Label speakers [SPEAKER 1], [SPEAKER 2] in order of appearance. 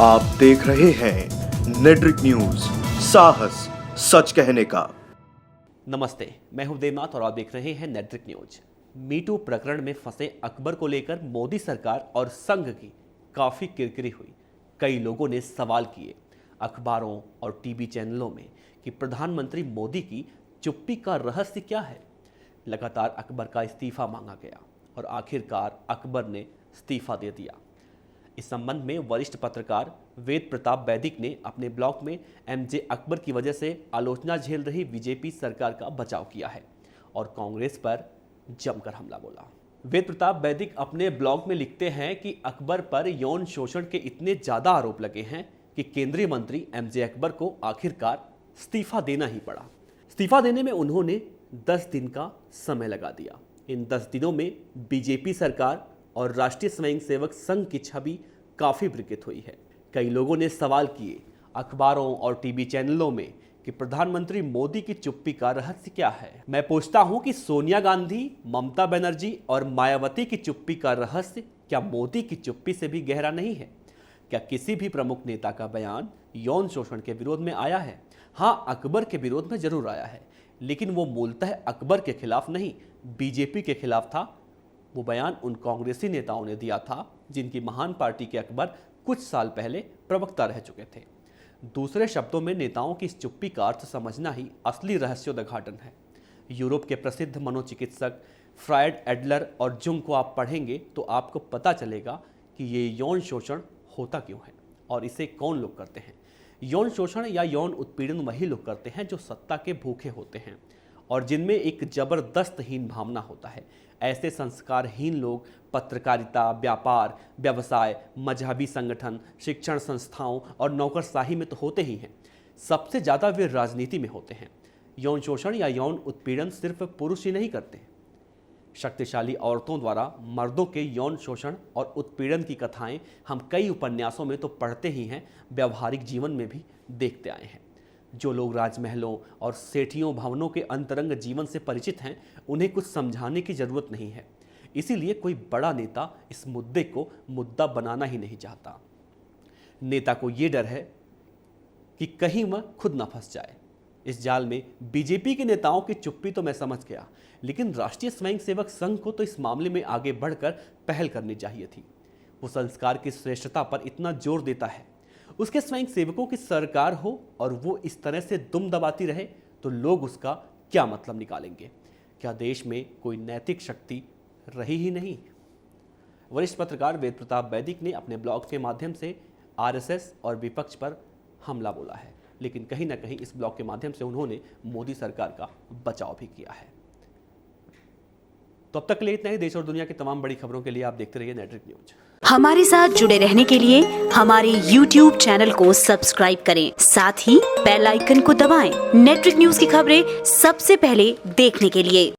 [SPEAKER 1] आप देख रहे हैं नेट्रिक न्यूज, साहस सच कहने का।
[SPEAKER 2] नमस्ते, मैं हूं देवनाथ और आप देख रहे हैं नेट्रिक न्यूज। मीटू प्रकरण में फंसे अकबर को लेकर मोदी सरकार और संघ की काफी किरकिरी हुई। कई लोगों ने सवाल किए अखबारों और टीवी चैनलों में कि प्रधानमंत्री मोदी की चुप्पी का रहस्य क्या है। लगातार अकबर का इस्तीफा मांगा गया और आखिरकार अकबर ने इस्तीफा दे दिया। इस संबंध में वरिष्ठ पत्रकार वेद प्रताप वैदिक ने अपने ब्लॉग में एमजे अकबर की वजह से आलोचना झेल रही बीजेपी सरकार का बचाव किया है और कांग्रेस पर जमकर हमला बोला। वेद प्रताप वैदिक अपने ब्लॉग में लिखते हैं कि अकबर पर यौन शोषण के इतने ज्यादा आरोप लगे हैं कि केंद्रीय मंत्री एमजे अकबर को आखिरकार इस्तीफा देना ही पड़ा। इस्तीफा देने में उन्होंने 10 दिन का समय लगा दिया। इन 10 दिनों में बीजेपी सरकार और राष्ट्रीय स्वयंसेवक संघ की छवि काफी विकृत हुई है। कई लोगों ने सवाल किए अखबारों और टीवी चैनलों में कि प्रधानमंत्री मोदी की चुप्पी का रहस्य क्या है। मैं पूछता हूं कि सोनिया गांधी, ममता बनर्जी और मायावती की चुप्पी का रहस्य क्या मोदी की चुप्पी से भी गहरा नहीं है? क्या किसी भी प्रमुख नेता का बयान यौन शोषण के विरोध में आया है? हाँ, अकबर के विरोध में जरूर आया है, लेकिन वो मूलतः अकबर के खिलाफ नहीं, बीजेपी के खिलाफ था। वो बयान उन कांग्रेसी नेताओं ने दिया था जिनकी महान पार्टी के अकबर कुछ साल पहले प्रवक्ता रह चुके थे। दूसरे शब्दों में नेताओं की इस चुप्पी का अर्थ समझना ही असली रहस्योद्घाटन है। यूरोप के प्रसिद्ध मनोचिकित्सक फ्रायड एडलर और जुंग को आप पढ़ेंगे तो आपको पता चलेगा कि ये यौन शोषण होता क्यों है और इसे कौन लोग करते हैं। यौन शोषण या यौन उत्पीड़न वही लोग करते हैं जो सत्ता के भूखे होते हैं और जिनमें एक जबरदस्त हीन भावना होता है। ऐसे संस्कारहीन लोग पत्रकारिता, व्यापार, व्यवसाय, मजहबी संगठन, शिक्षण संस्थाओं और नौकरशाही में तो होते ही हैं, सबसे ज़्यादा वे राजनीति में होते हैं। यौन शोषण या यौन उत्पीड़न सिर्फ पुरुष ही नहीं करते। शक्तिशाली औरतों द्वारा मर्दों के यौन शोषण और उत्पीड़न की कथाएं हम कई उपन्यासों में तो पढ़ते ही हैं, व्यावहारिक जीवन में भी देखते आए हैं। जो लोग राजमहलों और सेठियों भवनों के अंतरंग जीवन से परिचित हैं, उन्हें कुछ समझाने की जरूरत नहीं है। इसीलिए कोई बड़ा नेता इस मुद्दे को मुद्दा बनाना ही नहीं चाहता। नेता को ये डर है कि कहीं वह खुद ना फंस जाए इस जाल में। बीजेपी के नेताओं की चुप्पी तो मैं समझ गया, लेकिन राष्ट्रीय स्वयंसेवक संघ को तो इस मामले में आगे बढ़कर पहल करनी चाहिए थी। वो संस्कार की श्रेष्ठता पर इतना जोर देता है, उसके स्वयंसेवकों की सरकार हो और वो इस तरह से दुम दबाती रहे तो लोग उसका क्या मतलब निकालेंगे? क्या देश में कोई नैतिक शक्ति रही ही नहीं? वरिष्ठ पत्रकार वेद प्रताप वैदिक ने अपने ब्लॉग के माध्यम से आरएसएस और विपक्ष पर हमला बोला है, लेकिन कहीं ना कहीं इस ब्लॉग के माध्यम से उन्होंने मोदी सरकार का बचाव भी किया है। तो अब तक के लिए इतना ही। देश और दुनिया की तमाम बड़ी खबरों के लिए आप देखते रहिए नेट्रिक न्यूज।
[SPEAKER 3] हमारे साथ जुड़े रहने के लिए हमारे YouTube चैनल को सब्सक्राइब करें, साथ ही बेल आइकन को दबाएं। नेट्रिक न्यूज की खबरें सबसे पहले देखने के लिए।